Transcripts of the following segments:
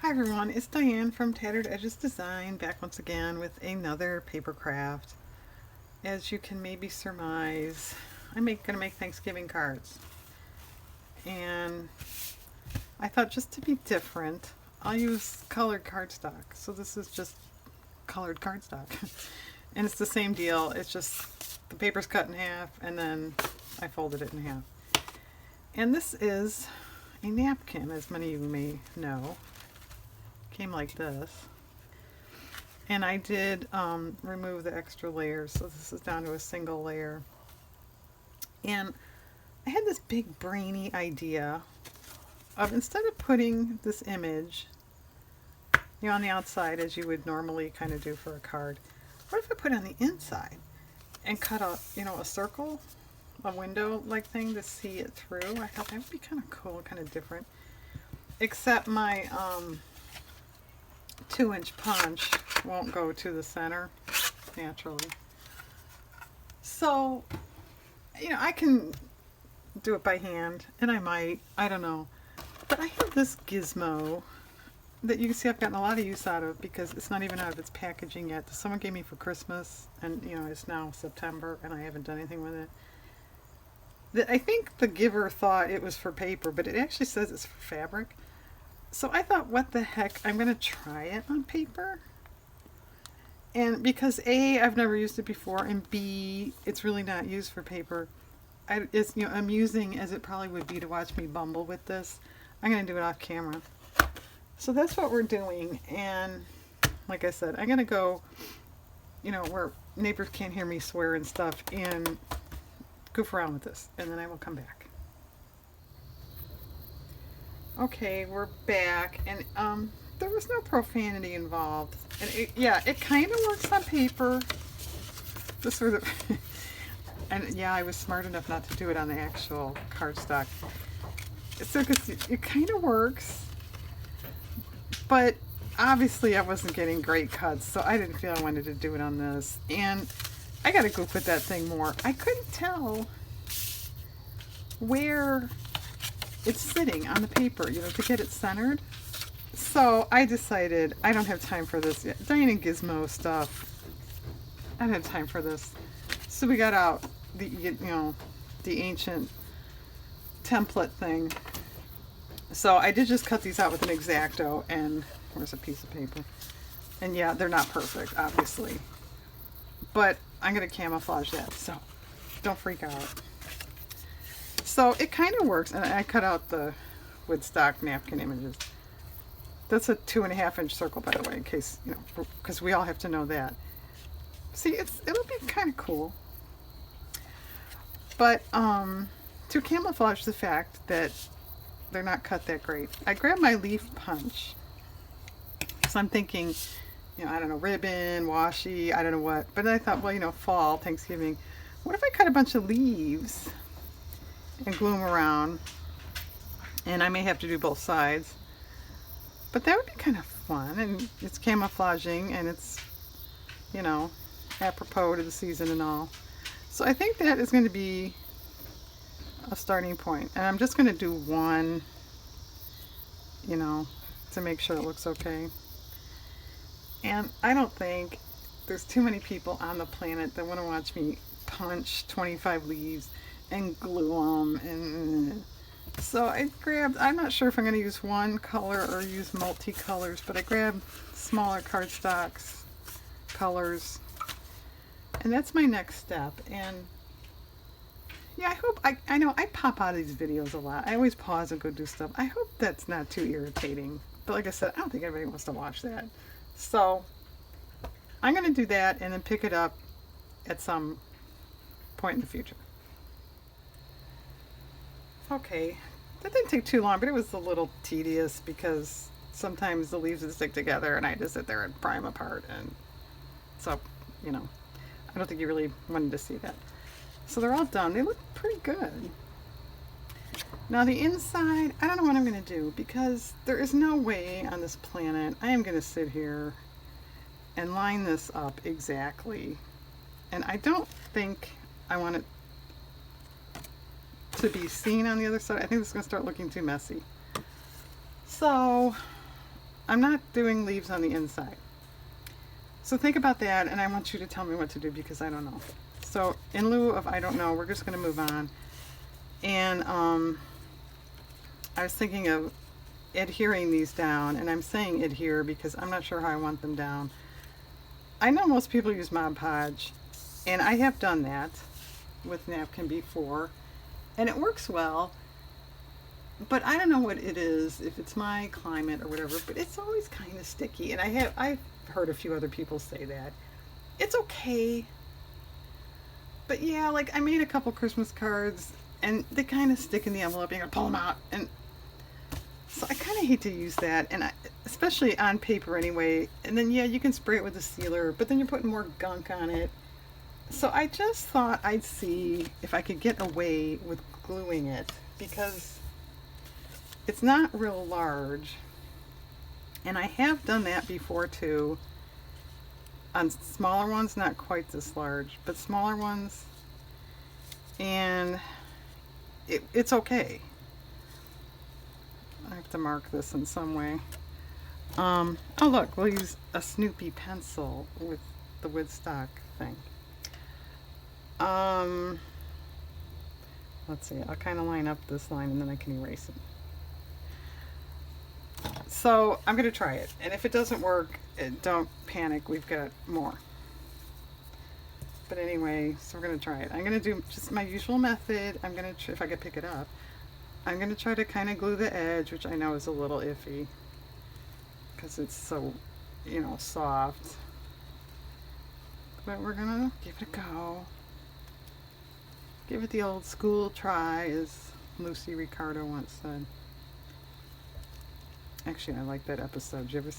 Hi everyone, it's Diane from Tattered Edges Design, back once again with another paper craft. As you can maybe surmise, I'm gonna make Thanksgiving cards. And I thought, just to be different, I'll use colored cardstock. So this is just colored cardstock. And it's the same deal, it's just the paper's cut in half and then I folded it in half. And this is a napkin, as many of you may know. Came like this, and I did remove the extra layers, so this is down to a single layer. And I had this big brainy idea of, instead of putting this image, on the outside as you would normally kind of do for a card, what if I put it on the inside and cut a a circle, a window like thing to see it through? I thought that would be kind of cool, kind of different, except my 2-inch punch won't go to the center naturally. So, I can do it by hand, and I don't know. But I have this gizmo that you can see I've gotten a lot of use out of, because it's not even out of its packaging yet. Someone gave me for Christmas, and it's now September and I haven't done anything with it. I think the giver thought it was for paper, but it actually says it's for fabric. So I thought, what the heck, I'm going to try it on paper. And because A, I've never used it before, and B, it's really not used for paper. It's amusing as it probably would be to watch me bumble with this. I'm going to do it off camera. So that's what we're doing. And like I said, I'm going to go, where neighbors can't hear me swear and stuff, and goof around with this. And then I will come back. Okay, we're back, and there was no profanity involved, and it kind of works on paper. This sort of, and yeah, I was smart enough not to do it on the actual cardstock. So, because it kind of works, but obviously I wasn't getting great cuts, so I didn't feel I wanted to do it on this. And I got to goof with that thing more. I couldn't tell where it's sitting on the paper, to get it centered. So I decided I don't have time for this yet. Diane and Gizmo stuff, I don't have time for this. So we got out the the ancient template thing. So I did just cut these out with an X-Acto, and where's a piece of paper? And yeah, they're not perfect, obviously, but I'm gonna camouflage that, so don't freak out. So it kind of works, and I cut out the woodstock napkin images. That's a 2.5-inch circle, by the way, in case, because we all have to know that. See, it'll be kind of cool. But to camouflage the fact that they're not cut that great, I grabbed my leaf punch. So I'm thinking, I don't know, ribbon, washi, I don't know what. But then I thought, well, fall, Thanksgiving. What if I cut a bunch of leaves and glue them around? And I may have to do both sides, but that would be kind of fun. And it's camouflaging, and it's apropos to the season and all. So I think that is going to be a starting point, and I'm just going to do one, to make sure it looks okay. And I don't think there's too many people on the planet that want to watch me punch 25 leaves and glue them. And so I grabbed, I'm not sure if I'm going to use one color or use multi-colors, but I grabbed smaller cardstocks, colors, and that's my next step. And yeah, I hope, I know I pop out of these videos a lot. I always pause and go do stuff. I hope that's not too irritating. But like I said, I don't think anybody wants to watch that. So I'm going to do that and then pick it up at some point in the future. Okay, that didn't take too long, but it was a little tedious because sometimes the leaves would stick together and I just sit there and pry them apart. And so, I don't think you really wanted to see that. So they're all done. They look pretty good. Now the inside, I don't know what I'm going to do, because there is no way on this planet I am going to sit here and line this up exactly. And I don't think I want it to be seen on the other side. I think this is going to start looking too messy. So I'm not doing leaves on the inside. So think about that, and I want you to tell me what to do because I don't know. So in lieu of I don't know, we're just going to move on. And I was thinking of adhering these down, and I'm saying adhere because I'm not sure how I want them down. I know most people use Mod Podge, and I have done that with napkin before, and it works well. But I don't know what it is, if it's my climate or whatever, but it's always kind of sticky. And I've heard a few other people say that. It's okay. But yeah, like I made a couple Christmas cards and they kind of stick in the envelope. You gotta pull them out. And so I kind of hate to use that, and especially on paper anyway. And then yeah, you can spray it with a sealer, but then you're putting more gunk on it. So I just thought I'd see if I could get away with gluing it because it's not real large, and I have done that before too on smaller ones, not quite this large, but smaller ones, and it's okay. I have to mark this in some way. Oh look, we'll use a Snoopy pencil with the Woodstock thing. Let's see, I'll kind of line up this line and then I can erase it. So I'm going to try it, and if it doesn't work, don't panic, we've got more. But anyway, so we're going to try it. I'm going to do just my usual method. I'm going to, if I could pick it up, I'm going to try to kind of glue the edge, which I know is a little iffy because it's so, you know, soft. But we're going to give it a go. Give it the old school try, as Lucy Ricardo once said. Actually, I like that episode. You ever?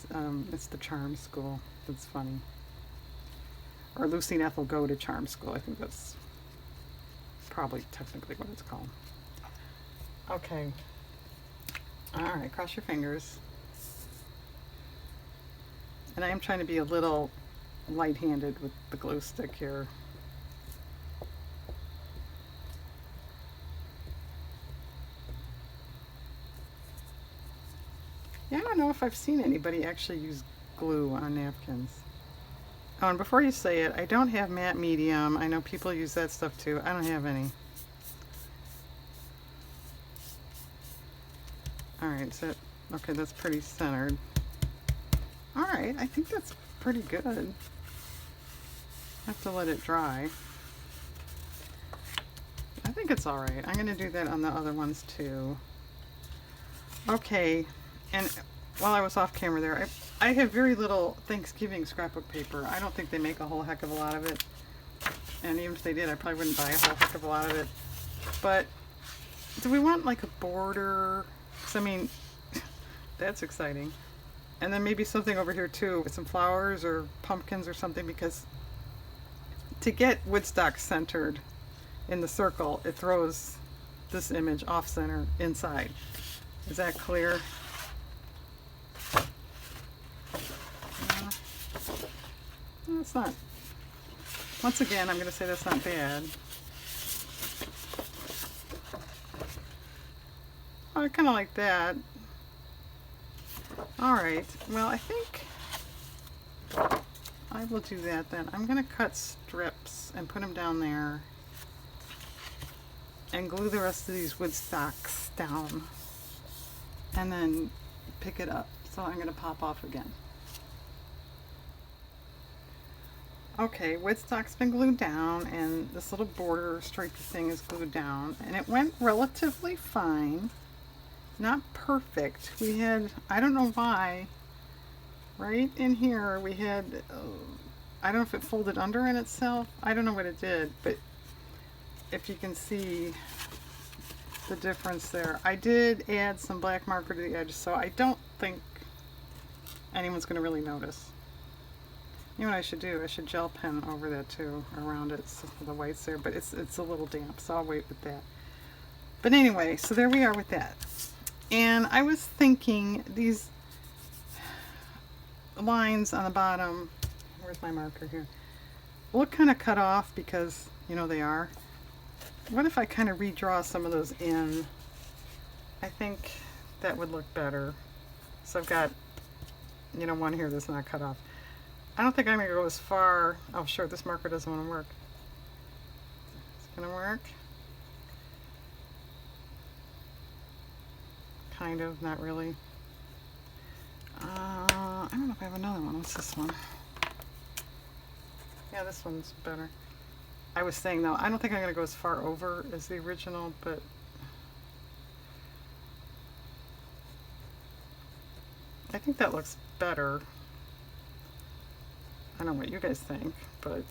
It's the Charm School. That's funny. Or Lucy and Ethel go to Charm School. I think that's probably technically what it's called. Okay. All right. Cross your fingers. And I am trying to be a little light-handed with the glue stick here. Yeah, I don't know if I've seen anybody actually use glue on napkins. Oh, and before you say it, I don't have matte medium. I know people use that stuff too. I don't have any. Alright, so, okay, that's pretty centered. Alright, I think that's pretty good. I have to let it dry. I think it's alright. I'm going to do that on the other ones too. Okay. And while I was off camera there, I have very little Thanksgiving scrapbook paper. I don't think they make a whole heck of a lot of it. And even if they did, I probably wouldn't buy a whole heck of a lot of it. But do we want like a border? 'Cause I mean, that's exciting. And then maybe something over here too, with some flowers or pumpkins or something, because to get Woodstock centered in the circle, it throws this image off center inside. Is that clear? That's not, once again, I'm going to say that's not bad. Oh, I kind of like that. Alright, well, I think I will do that then. I'm going to cut strips and put them down there and glue the rest of these Woodstocks down and then pick it up. So I'm going to pop off again. Okay, Woodstock's been glued down and this little border stripey thing is glued down, and it went relatively fine. Not perfect. We had, I don't know why, right in here we had, I don't know if it folded under in itself. I don't know what it did, but if you can see the difference there. I did add some black marker to the edge, so I don't think anyone's going to really notice. You know what I should do? I should gel pen over that too, around it, so the whites there, but it's a little damp, so I'll wait with that. But anyway, so there we are with that. And I was thinking these lines on the bottom, where's my marker here, look kind of cut off because, you know, they are. What if I kind of redraw some of those in? I think that would look better. So I've got you know, one here that's not cut off. I don't think I'm going to go as far. Oh, sure, this marker doesn't want to work. It's going to work. Kind of, not really. I don't know if I have another one. What's this one? Yeah, this one's better. I was saying, though, I don't think I'm going to go as far over as the original, but I think that looks better. I don't know what you guys think, but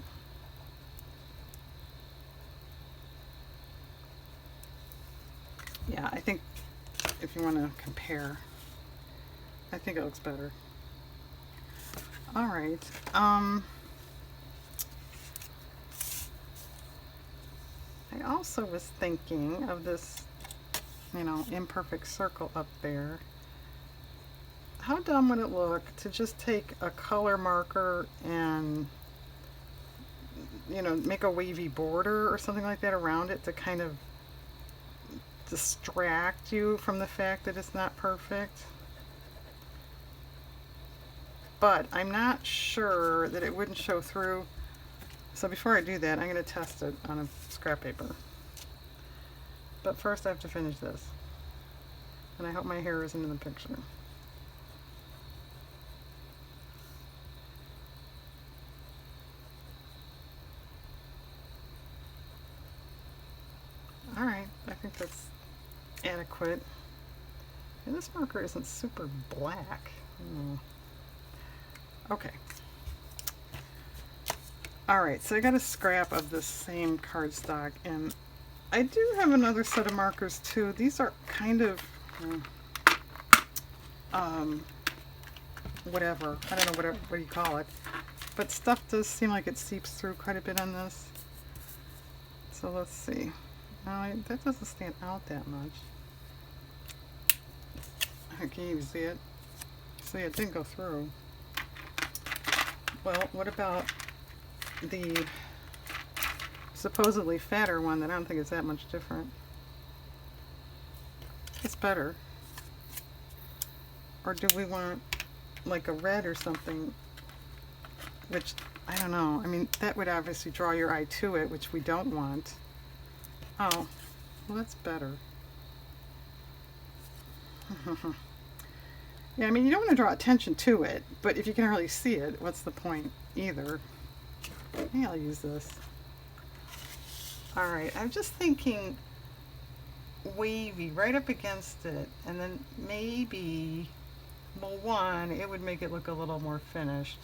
yeah, I think if you want to compare, I think it looks better. All right. I also was thinking of this, you know, imperfect circle up there. How dumb would it look to just take a color marker and, you know, make a wavy border or something like that around it to kind of distract you from the fact that it's not perfect? But I'm not sure that it wouldn't show through. So before I do that, I'm going to test it on a scrap paper. But first I have to finish this. And I hope my hair isn't in the picture. Alright, I think that's adequate. And this marker isn't super black. Okay. Alright, so I got a scrap of this same cardstock, and I do have another set of markers too. These are kind of, whatever. I don't know what you call it. But stuff does seem like it seeps through quite a bit on this. So let's see. That doesn't stand out that much. Can you see it? See, it didn't go through. Well, what about the supposedly fatter one that I don't think is that much different? It's better. Or do we want like a red or something? Which, I don't know. I mean, that would obviously draw your eye to it, which we don't want. Oh, well, that's better. Yeah, I mean, you don't want to draw attention to it, but if you can hardly see it, what's the point either? Maybe I'll use this. Alright, I'm just thinking wavy right up against it, and then maybe, well, one, it would make it look a little more finished,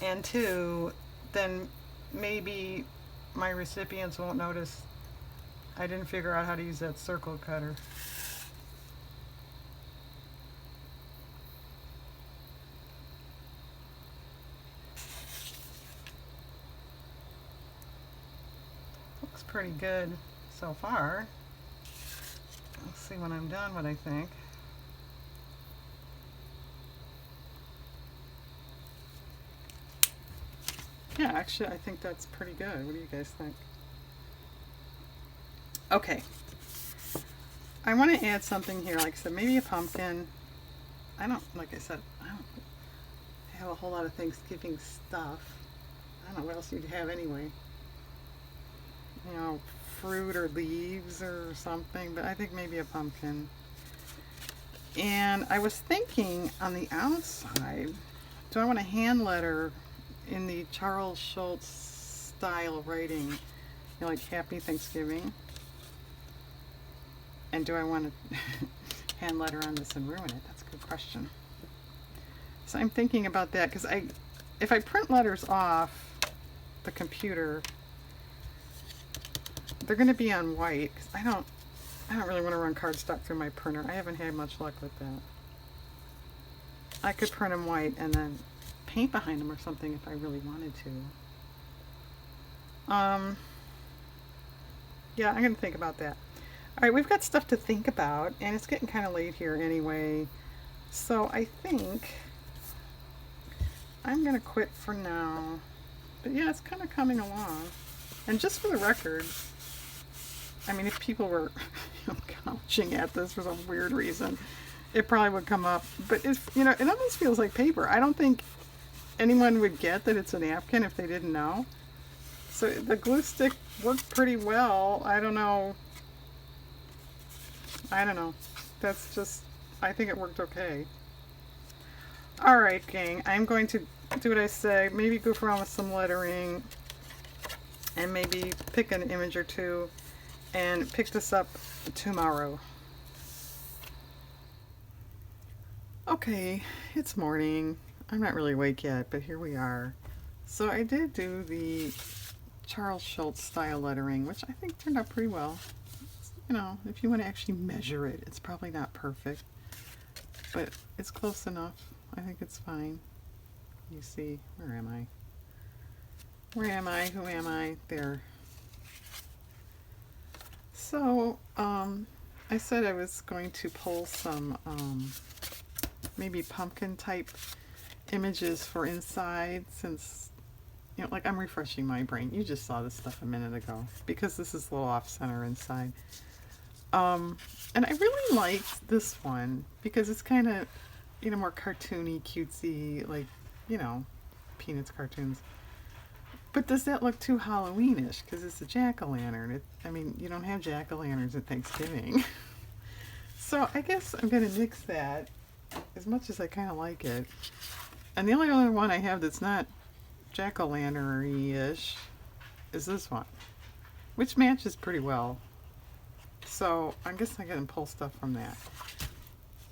and two, then maybe my recipients won't notice I didn't figure out how to use that circle cutter. Looks pretty good so far. Let's see when I'm done what I think. Yeah, actually I think that's pretty good. What do you guys think? Okay. I want to add something here, like I said, maybe a pumpkin. Like I said, I don't have a whole lot of Thanksgiving stuff. I don't know what else you'd have anyway. You know, fruit or leaves or something, but I think maybe a pumpkin. And I was thinking on the outside, do I want a hand letter in the Charles Schulz style writing, you know, like Happy Thanksgiving? And do I want to hand letter on this and ruin it? That's a good question. So I'm thinking about that, because if I print letters off the computer, they're going to be on white, because I don't really want to run cardstock through my printer. I haven't had much luck with that. I could print them white and then paint behind them or something if I really wanted to. Yeah, I'm going to think about that. Alright, we've got stuff to think about, and it's getting kind of late here anyway. So I think I'm going to quit for now. But yeah, it's kind of coming along. And just for the record, I mean, if people were couching at this for some weird reason, it probably would come up. But if, you know, it almost feels like paper. I don't think anyone would get that it's a napkin if they didn't know. So the glue stick worked pretty well. I don't know. I don't know. That's just, I think it worked okay. Alright, gang. I'm going to do what I say. Maybe goof around with some lettering. And maybe pick an image or two. And pick this up tomorrow. Okay, it's morning. I'm not really awake yet, but here we are. So I did do the Charles Schultz style lettering, which I think turned out pretty well. You know, if you want to actually measure it, it's probably not perfect, but it's close enough. I think it's fine. You see, where am I? Where am I? Who am I? There. So, I said I was going to pull some, maybe pumpkin type images for inside, since, you know, like, I'm refreshing my brain. You just saw this stuff a minute ago, because this is a little off center inside. And I really liked this one because it's kind of, you know, more cartoony, cutesy, like, you know, Peanuts cartoons. But does that look too Halloweenish? Because it's a jack-o'-lantern. I mean, you don't have jack-o'-lanterns at Thanksgiving. So I guess I'm going to nix that, as much as I kind of like it. And the only other one I have that's not jack-o'-lantern-ish is this one, which matches pretty well. So I guess I'm going to pull stuff from that.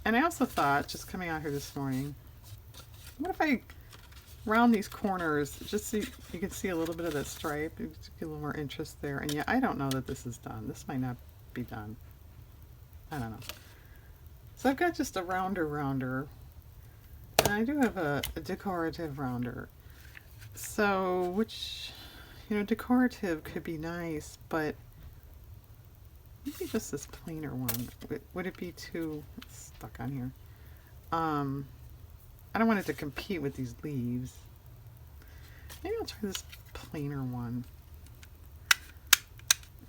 And I also thought, just coming out here this morning, what if I round these corners, just so you can see a little bit of that stripe, get a little more interest there. And yeah, I don't know that this is done. This might not be done. I don't know. So I've got just a rounder, and I do have a decorative rounder. So, which, you know, decorative could be nice, but maybe just this plainer one. Would it be too stuck on here? I don't want it to compete with these leaves. Maybe I'll try this plainer one.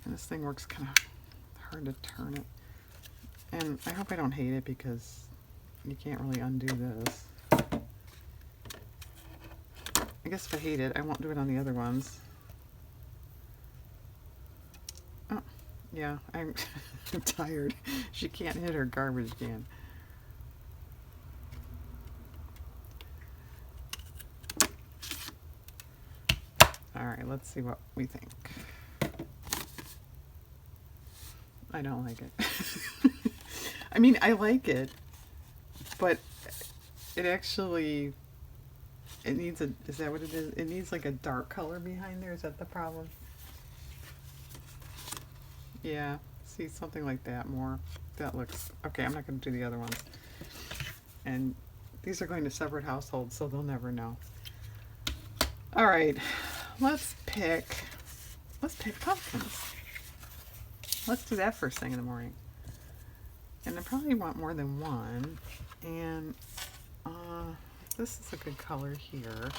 And this thing works kind of hard to turn it. And I hope I don't hate it, because you can't really undo this. I guess if I hate it, I won't do it on the other ones. Oh, yeah, I'm tired. She can't hit her garbage can. Alright, let's see what we think. I don't like it. I mean, I like it, but it actually, it needs a, is that what it is? It needs like a dark color behind there. Is that the problem? Yeah, see, something like that more. That looks, okay, I'm not going to do the other ones. And these are going to separate households, so they'll never know. Alright, let's pick pumpkins. Let's do that first thing in the morning. And I probably want more than one. And this is a good color here.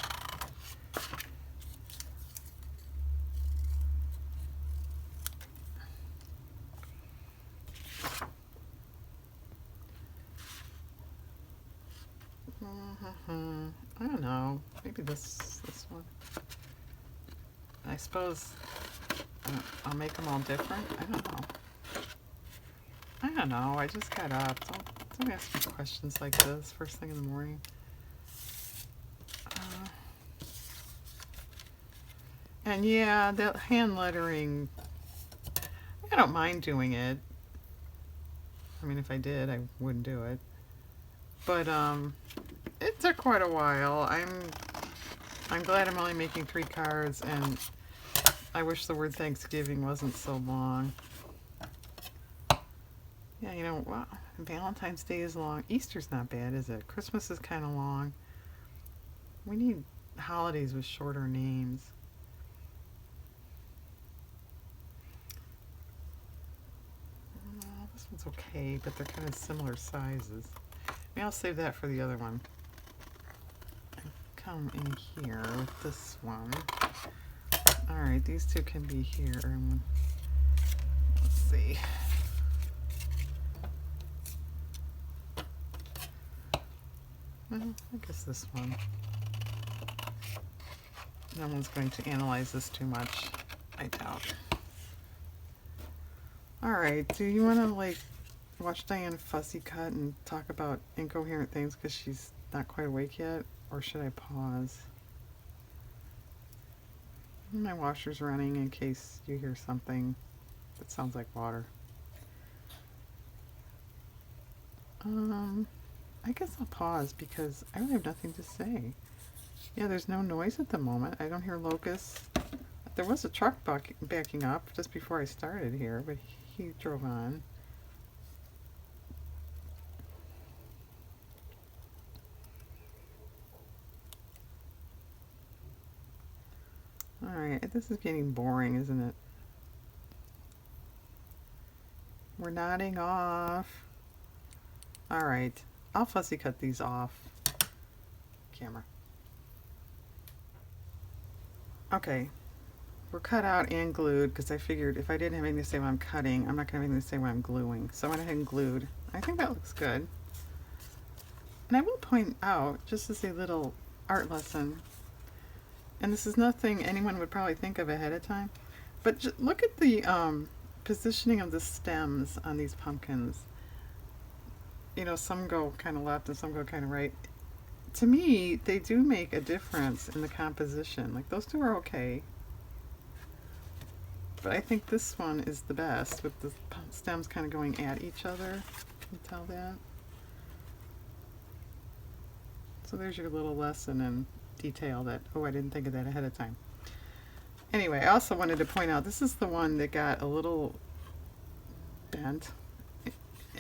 I don't know. Maybe this one. I suppose I'll make them all different. I don't know. I don't know. I just got up. Don't ask me questions like this first thing in the morning. And yeah, that hand lettering, I don't mind doing it. I mean, if I did, I wouldn't do it. But it took quite a while. I'm glad I'm only making 3 cards, and I wish the word Thanksgiving wasn't so long. Yeah, you know, well, Valentine's Day is long. Easter's not bad, is it? Christmas is kind of long. We need holidays with shorter names. This one's okay, but they're kind of similar sizes. Maybe I'll save that for the other one. Come in here with this one. Alright, these two can be here. Let's see. Well, I guess this one. No one's going to analyze this too much, I doubt. Alright, do you want to like watch Diane fussy cut and talk about incoherent things because she's not quite awake yet? Or should I pause? My washer's running in case you hear something that sounds like water. I guess I'll pause because I really have nothing to say. Yeah, there's no noise at the moment. I don't hear locusts. There was a truck backing up just before I started here, but he drove on. Alright, this is getting boring, isn't it? We're nodding off. Alright, I'll fussy cut these off camera. Okay, we're cut out and glued because I figured if I didn't have anything to say while I'm cutting, I'm not going to have anything to say while I'm gluing. So I went ahead and glued. I think that looks good. And I will point out, just as a little art lesson, and this is nothing anyone would probably think of ahead of time, but just look at the positioning of the stems on these pumpkins. You know, some go kind of left and some go kind of right. To me, they do make a difference in the composition. Like, those two are okay. But I think this one is the best, with the stems kind of going at each other. Can you tell that? So there's your little lesson in detail that, oh, I didn't think of that ahead of time. Anyway, I also wanted to point out, this is the one that got a little bent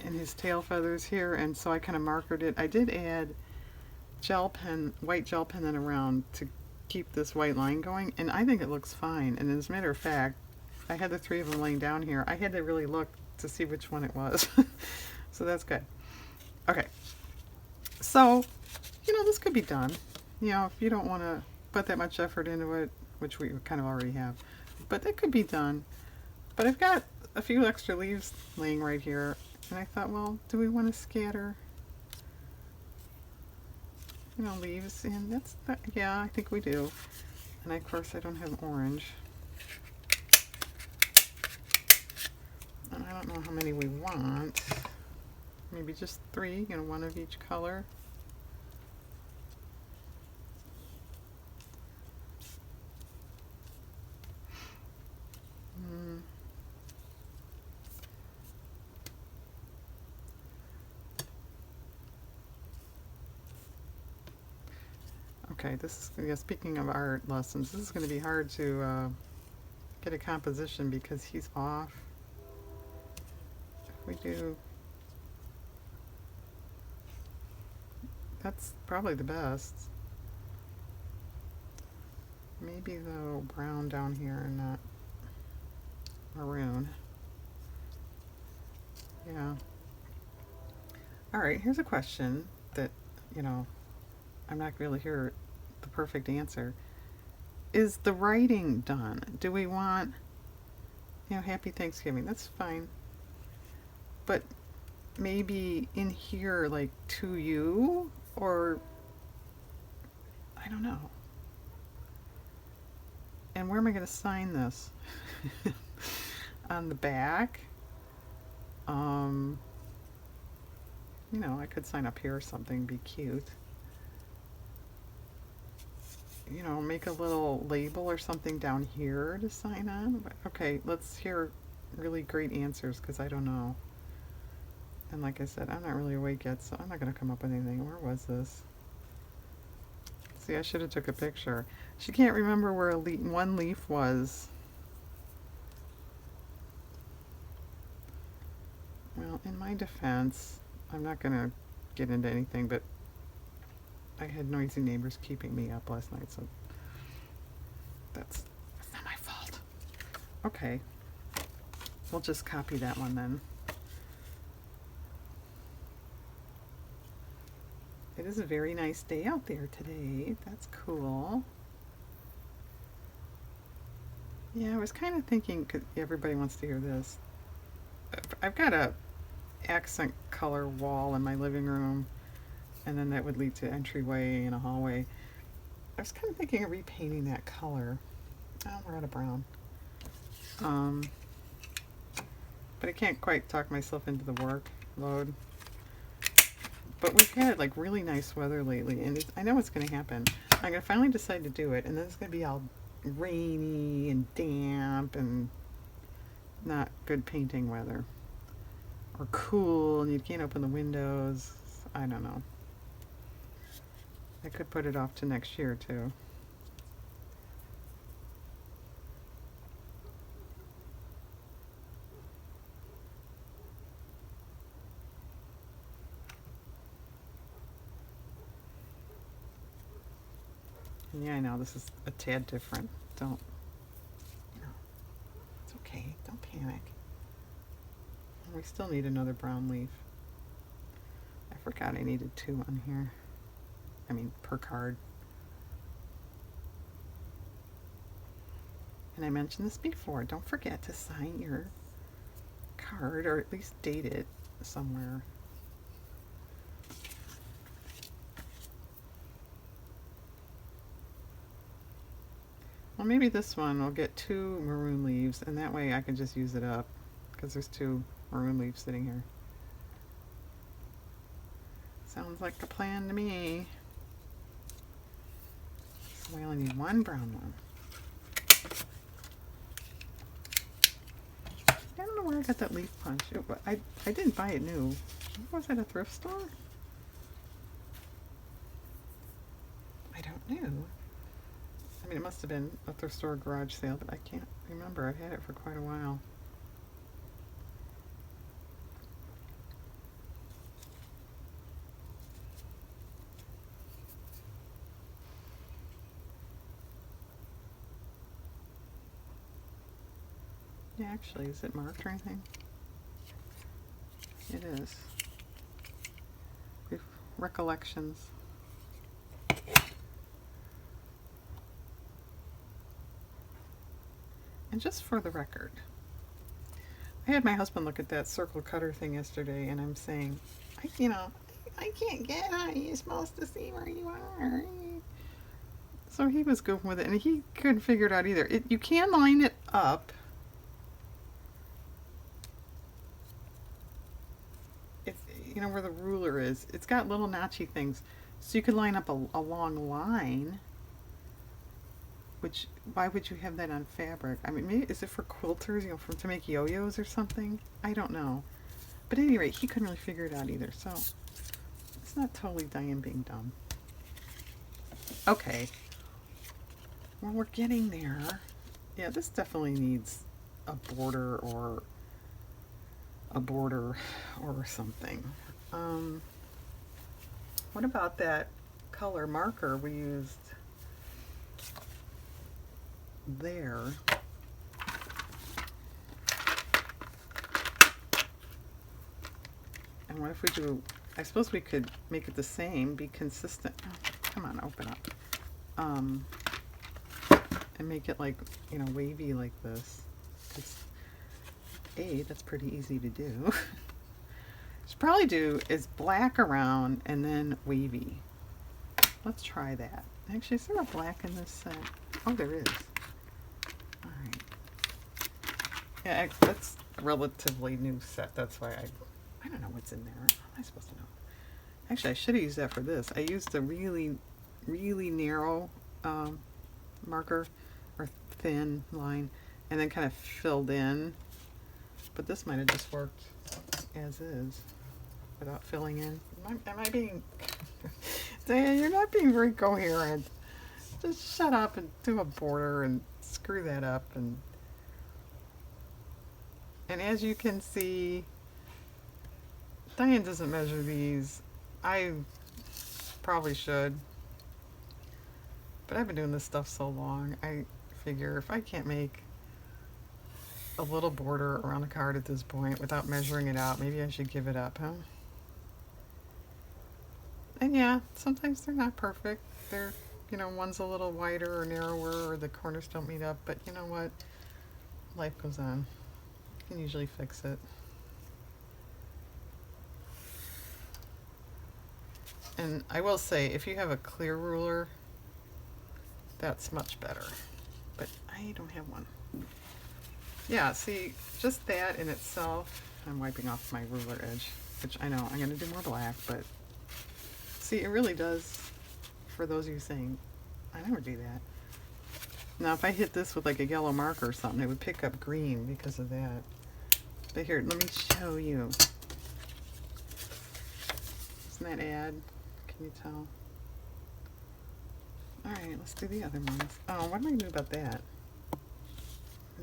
in his tail feathers here, and so I kind of markered it. I did add gel pen, white gel pen then around to keep this white line going, and I think it looks fine. And as a matter of fact, I had the three of them laying down here. I had to really look to see which one it was. So that's good. Okay, so you know, this could be done. You know, if you don't want to put that much effort into it, which we kind of already have, but that could be done. But I've got a few extra leaves laying right here, and I thought, well, do we want to scatter, you know, leaves? And that's, yeah, I think we do. And of course I don't have orange. And I don't know how many we want. Maybe just 3, you know, one of each color. Okay, this is, yeah, speaking of art lessons, this is going to be hard to get a composition because he's off. If we do, that's probably the best. Maybe though brown down here and not maroon. Yeah. Alright, here's a question that, you know, I'm not really here the perfect answer. Is the writing done? Do we want, you know, Happy Thanksgiving? That's fine. But maybe in here, like, to you, or I don't know. And where am I going to sign this? On the back? You know, I could sign up here or something, be cute. You know, make a little label or something down here to sign on. Okay, let's hear really great answers because I don't know. And like I said, I'm not really awake yet, so I'm not going to come up with anything. Where was this? See, I should have took a picture. She can't remember where one leaf was. Well, in my defense, I'm not going to get into anything, but I had noisy neighbors keeping me up last night, so that's not my fault. Okay, we'll just copy that one then. It is a very nice day out there today. That's cool. Yeah, I was kind of thinking, because everybody wants to hear this. I've got a accent color wall in my living room, and then that would lead to entryway and a hallway. I was kind of thinking of repainting that color. Oh, we're out of brown. But I can't quite talk myself into the workload. But we've had like really nice weather lately, and I know what's going to happen. I'm going to finally decide to do it, and then it's going to be all rainy and damp and not good painting weather. Or cool, and you can't open the windows. I don't know. I could put it off to next year, too. And yeah, I know this is a tad different. Don't, you know, it's okay. Don't panic. And we still need another brown leaf. I forgot I needed 2 on here. I mean, per card. And I mentioned this before. Don't forget to sign your card, or at least date it somewhere. Well, maybe this one will get 2 maroon leaves, and that way I can just use it up, because there's 2 maroon leaves sitting here. Sounds like a plan to me. So we only need 1 brown one. I don't know where I got that leaf punch. I didn't buy it new. Was it a thrift store? I don't know. I mean, it must have been a thrift store garage sale, but I can't remember. I've had it for quite a while. Yeah, actually, is it marked or anything? It is. Recollections. And just for the record, I had my husband look at that circle cutter thing yesterday, and I'm saying, I can't get how you're supposed to see where you are. So he was going with it, and he couldn't figure it out either. You can line it up. You know where the ruler is. It's got little notchy things, so you could line up a long line. Which, why would you have that on fabric? I mean, maybe, is it for quilters, to make yo-yos or something? I don't know. But at any rate, he couldn't really figure it out either, so it's not totally Diane being dumb. Okay. Well, we're getting there. Yeah, this definitely needs a border or something. What about that color marker we used there? And what if we do, I suppose we could make it the same, be consistent. Oh, come on, open up. And make it like, wavy like this. 'Cause that's pretty easy to do. What you should probably do is black around and then wavy. Let's try that. Actually, is there a black in this set? Oh, there is. Alright. Yeah, that's a relatively new set. That's why I don't know what's in there. How am I supposed to know? Actually, I should have used that for this. I used a really, really narrow marker, or thin line, and then kind of filled in. But this might have just worked as is, without filling in. Am I being... Dan, you're not being very coherent. Just shut up and do a border and screw that up. And as you can see, Diane doesn't measure these. I probably should. But I've been doing this stuff so long, I figure if I can't make a little border around the card at this point without measuring it out, maybe I should give it up, huh? And yeah, sometimes they're not perfect. They're, one's a little wider or narrower, or the corners don't meet up, but you know what? Life goes on. You can usually fix it. And I will say, if you have a clear ruler, that's much better. But I don't have one. Yeah, see, just that in itself, I'm wiping off my ruler edge, which I know I'm going to do more black, but see, it really does, for those of you saying, I never do that. Now, if I hit this with like a yellow marker or something, it would pick up green because of that. But here, let me show you. Isn't that add? Can you tell? Alright, let's do the other ones. Oh, what am I going to do about that?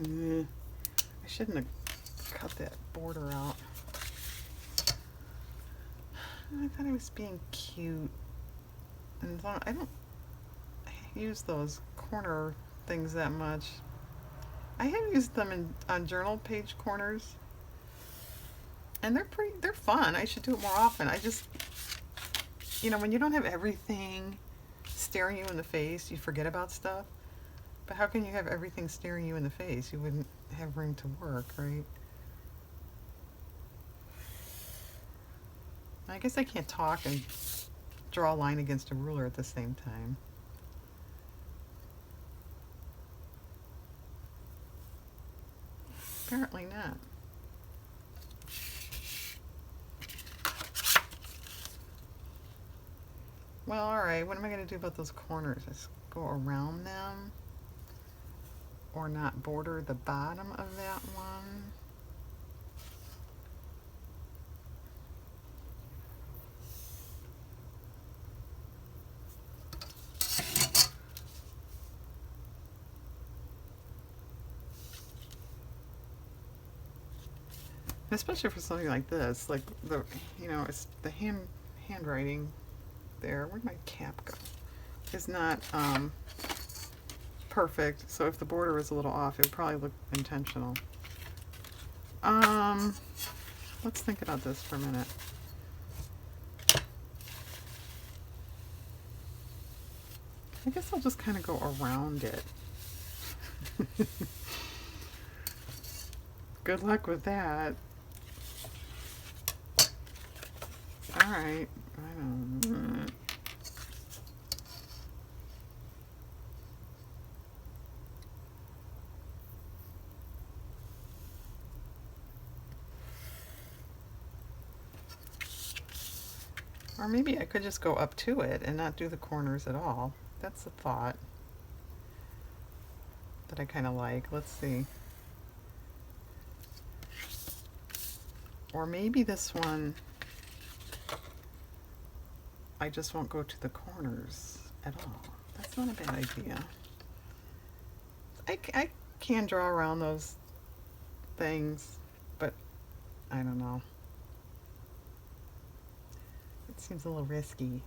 I shouldn't have cut that border out. I thought I was being cute. And I don't use those corner things that much. I have used them on journal page corners. And they're fun. I should do it more often. I just, when you don't have everything staring you in the face, you forget about stuff. But how can you have everything staring you in the face? You wouldn't have room to work, right? I guess I can't talk and draw a line against a ruler at the same time. Apparently not. Well, alright, what am I going to do about those corners? Just go around them? Or not border the bottom of that one? Especially for something like this, like it's the handwriting there. Where'd my cap go? Is not perfect. So if the border was a little off, it would probably look intentional. Let's think about this for a minute. I guess I'll just kind of go around it. Good luck with that. Alright, I don't know. Or maybe I could just go up to it and not do the corners at all. That's a thought that I kind of like. Let's see. Or maybe this one, I just won't go to the corners at all. That's not a bad idea. I can draw around those things, but I don't know. It seems a little risky.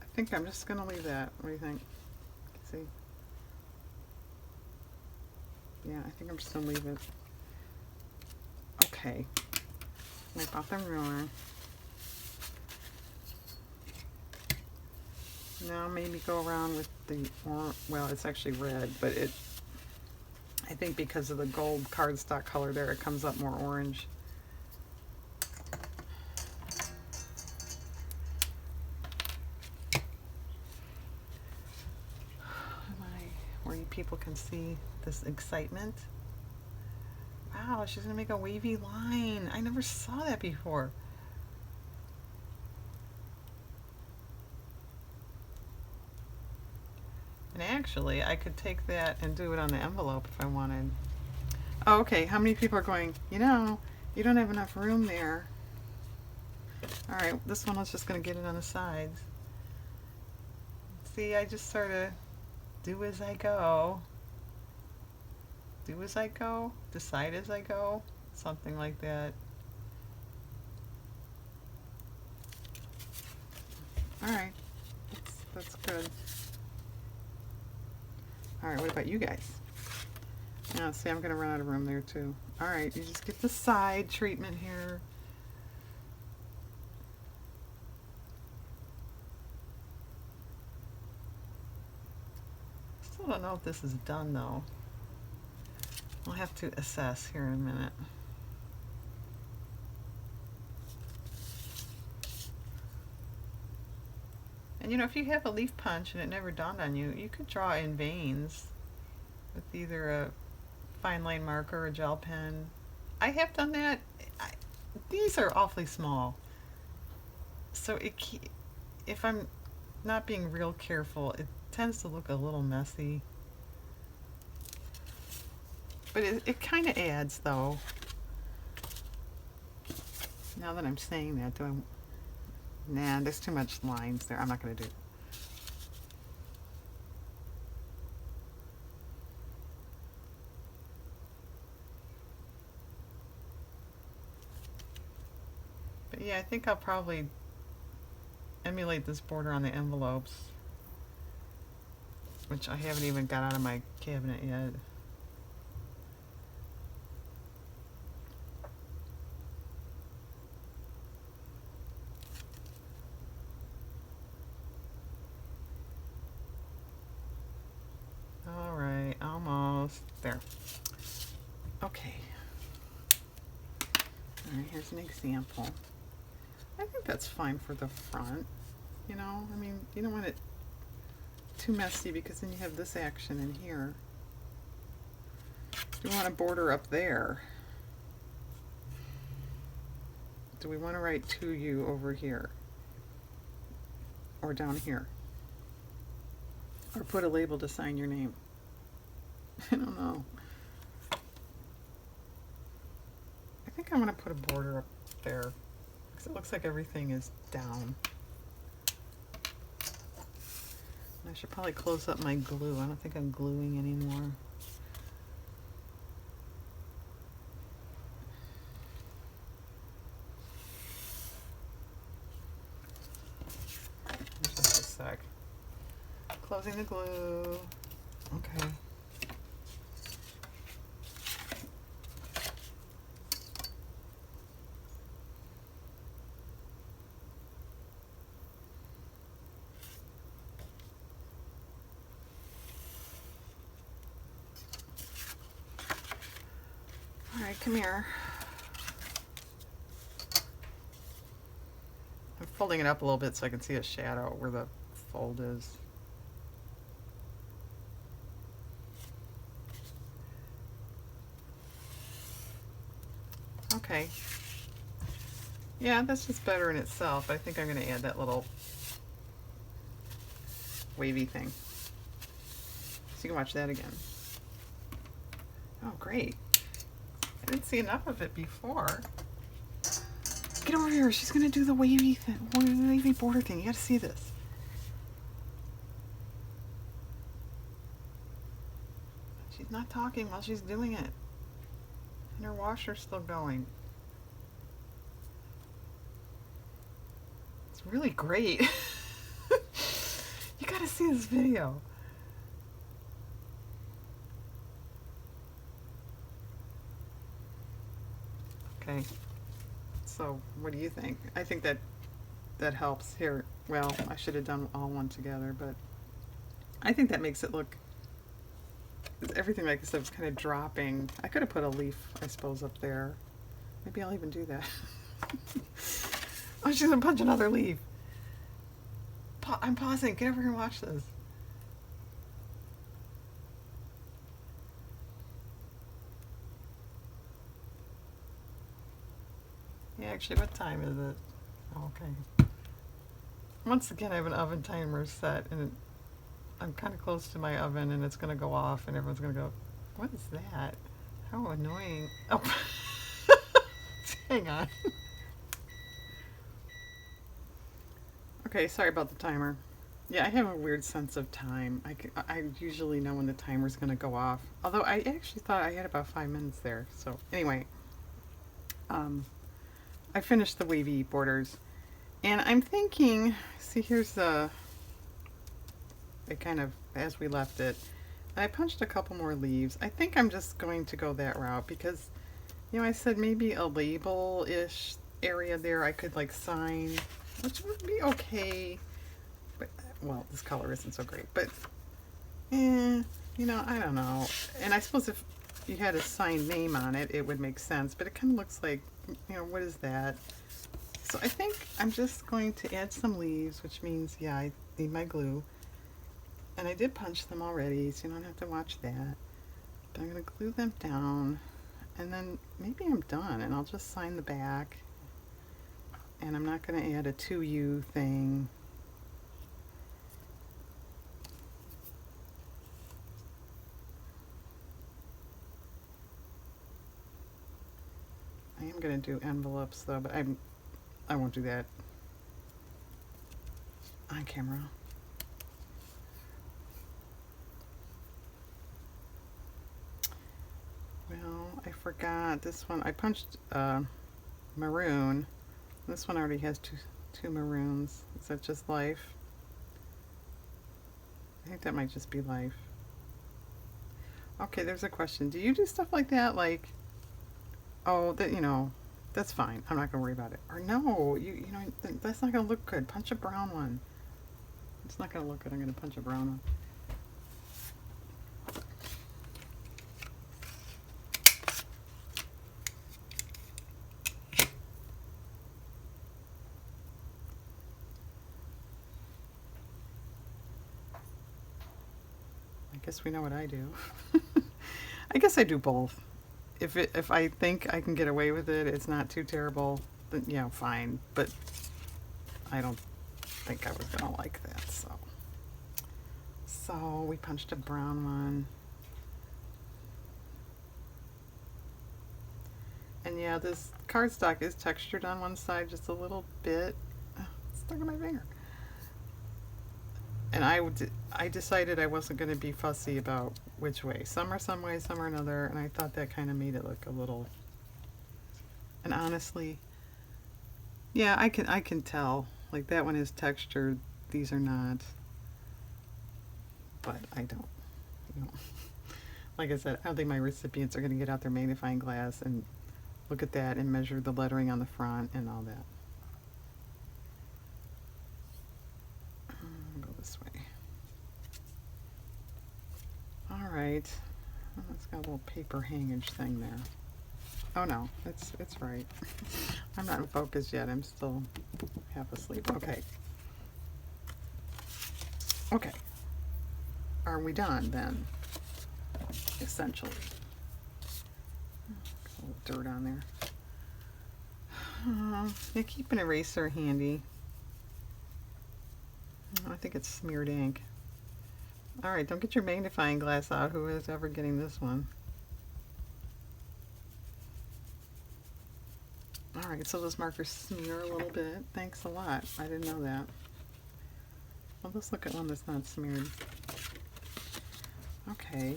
I think I'm just going to leave that. What do you think? See? Yeah, I think I'm just going to leave it. Okay. Wipe off the ruler. Now maybe go around with the, well, it's actually red, but I think because of the gold cardstock color there, it comes up more orange. Where you people can see this excitement. Wow, she's gonna make a wavy line. I never saw that before. And actually, I could take that and do it on the envelope if I wanted. Oh, okay, how many people are going, you don't have enough room there. Alright, this one was just gonna get it on the sides. See, I just sort of do as I go. Do as I go? Decide as I go? Something like that. Alright. That's good. Alright, what about you guys? Yeah, see, I'm going to run out of room there too. All right, you just get the side treatment here. Still don't know if this is done though. I'll have to assess here in a minute. And you know, if you have a leaf punch and it never dawned on you, you could draw in veins with either a fine line marker or a gel pen. I have done that. These are awfully small. So if I'm not being real careful, it tends to look a little messy. But it kind of adds though. Now that I'm saying that, nah, there's too much lines there. I'm not going to do it. But yeah, I think I'll probably emulate this border on the envelopes, which I haven't even got out of my cabinet yet. All right, almost there. Okay. All right, here's an example. I think that's fine for the front. You know, I mean, you don't want it too messy because then you have this action in here. Do we want a border up there? Do we want to write to you over here? Or down here? Or put a label to sign your name? I don't know. I think I'm going to put a border up there because it looks like everything is down. And I should probably close up my glue. I don't think I'm gluing anymore. Just a sec. Closing the glue. Okay. All right, come here. I'm folding it up a little bit so I can see a shadow where the fold is. Okay. Yeah, that's just better in itself. I think I'm going to add that little wavy thing. So you can watch that again. Oh, great. I didn't see enough of it before. Get over here. She's going to do the wavy thing, wavy border thing. You got to see this. She's not talking while she's doing it. And her washer's still going. It's really great. You got to see this video. Okay, so what do you think? I think that helps here. Well, I should have done all one together, but I think that makes it look, everything like I said was kind of dropping. I could have put a leaf, I suppose, up there. Maybe I'll even do that. Oh, she's gonna punch another leaf. I'm pausing. Get over here and watch this. Yeah, actually, what time is it? Oh, okay. Once again, I have an oven timer set, and I'm kind of close to my oven, and it's going to go off, and everyone's going to go, what is that? How annoying. Oh, hang on. Okay, sorry about the timer. Yeah, I have a weird sense of time. I usually know when the timer's going to go off. Although I actually thought I had about 5 minutes there. So anyway, I finished the wavy borders. And I'm thinking, see, here's it kind of, as we left it. I punched a couple more leaves. I think I'm just going to go that route because, I said maybe a label-ish area there I could like sign, which would be okay. But, well, this color isn't so great, but, I don't know. And I suppose if you had a signed name on it, it would make sense, but it kind of looks like, what is that? So I think I'm just going to add some leaves, which means, yeah, I need my glue. And I did punch them already, so you don't have to watch that. But I'm going to glue them down, and then maybe I'm done, and I'll just sign the back. And I'm not going to add a to you thing. I am going to do envelopes though, but I won't do that on camera. Well, I forgot this one. I punched maroon. This one already has two maroons. Is that just life? I think that might just be life. Okay, there's a question. Do you do stuff like that? Like, oh, that's fine. I'm not gonna worry about it. Or no, that's not gonna look good. Punch a brown one. It's not gonna look good. I'm gonna punch a brown one. I guess we know what I do. I guess I do both. If I think I can get away with it, it's not too terrible, then fine. But I don't think I was gonna like that, so we punched a brown one. And yeah, this cardstock is textured on one side just a little bit. Oh, it's stuck in my finger. And I decided I wasn't going to be fussy about which way. Some are some way, some are another, and I thought that kind of made it look a little. And honestly, yeah, I can tell. Like that one is textured, these are not. But I don't, Like I said, I don't think my recipients are going to get out their magnifying glass and look at that and measure the lettering on the front and all that. Go this way. All right. Oh, it's got a little paper hangage thing there. Oh no, it's right. I'm not in focus yet. I'm still half asleep. Okay. Okay. Are we done then? Essentially. A little dirt on there. Yeah, keep an eraser handy. I think it's smeared ink. Alright, don't get your magnifying glass out. Who is ever getting this one? Alright, so those markers smear a little bit. Thanks a lot. I didn't know that. Well, let's look at one that's not smeared. Okay.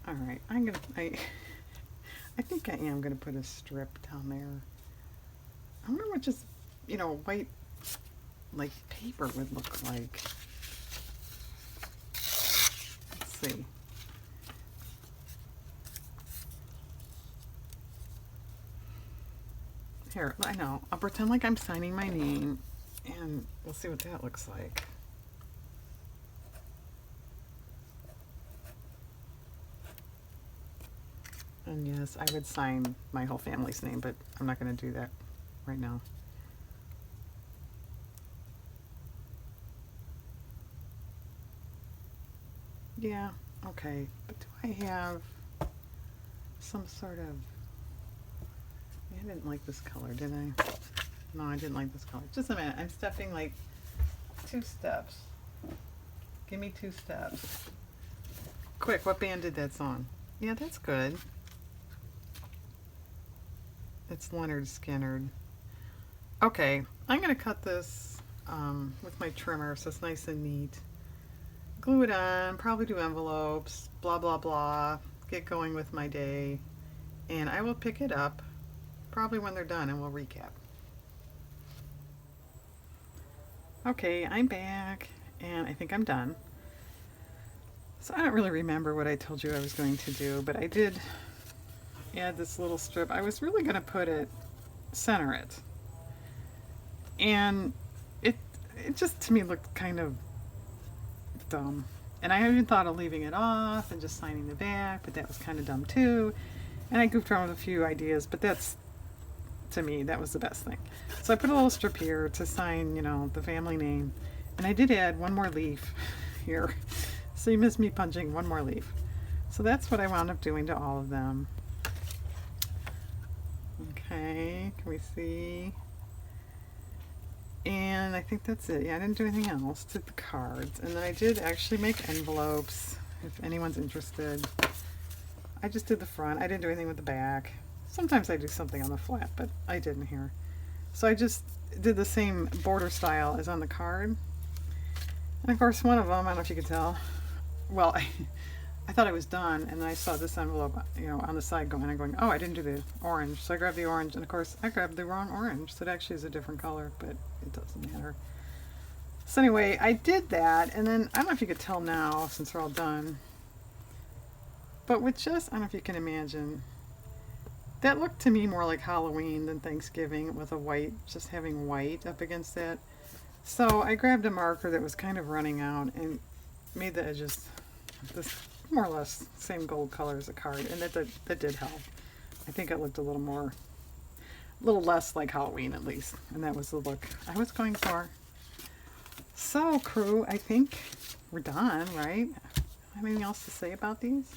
Alright, I think I am gonna put a strip down there. I wonder what just, white, like, paper would look like. Let's see. Here, I know. I'll pretend like I'm signing my name, and we'll see what that looks like. And yes, I would sign my whole family's name, but I'm not going to do that right now. Yeah, okay. But do I have some sort of... I didn't like this color, did I? No, I didn't like this color. Just a minute. I'm stepping like 2 steps. Give me 2 steps. Quick, what band did that song? Yeah, that's good. It's Leonard Skinnerd. Okay, I'm going to cut this with my trimmer so it's nice and neat. Glue it on, probably do envelopes, blah, blah, blah. Get going with my day. And I will pick it up probably when they're done, and we'll recap. Okay, I'm back, and I think I'm done. So I don't really remember what I told you I was going to do, but I did add this little strip. I was really going to put it, center it. And it just to me looked kind of dumb. And I even thought of leaving it off and just signing the back, but that was kind of dumb too. And I goofed around with a few ideas, but that's, to me, that was the best thing. So I put a little strip here to sign, you know, the family name. And I did add one more leaf here. So you missed me punching one more leaf. So that's what I wound up doing to all of them. Okay, can we see? And I think that's it. Yeah, I didn't do anything else. Did the cards. And then I did actually make envelopes, if anyone's interested. I just did the front. I didn't do anything with the back. Sometimes I do something on the flat, but I didn't here. So I just did the same border style as on the card. And of course one of them, I don't know if you could tell, well, I thought I was done, and then I saw this envelope, you know, on the side going, oh, I didn't do the orange. So I grabbed the orange, and of course I grabbed the wrong orange. So it actually is a different color, but it doesn't matter. So anyway, I did that, and then I don't know if you could tell now since they're all done, but with just, I don't know if you can imagine, that looked to me more like Halloween than Thanksgiving with a white, just having white up against that. So I grabbed a marker that was kind of running out and made the edges this more or less same gold color as the card, and that did help. I think it looked a little less like Halloween at least, and that was the look I was going for. So crew, I think we're done, right? Anything else to say about these?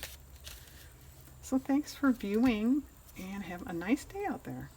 So thanks for viewing, and have a nice day out there.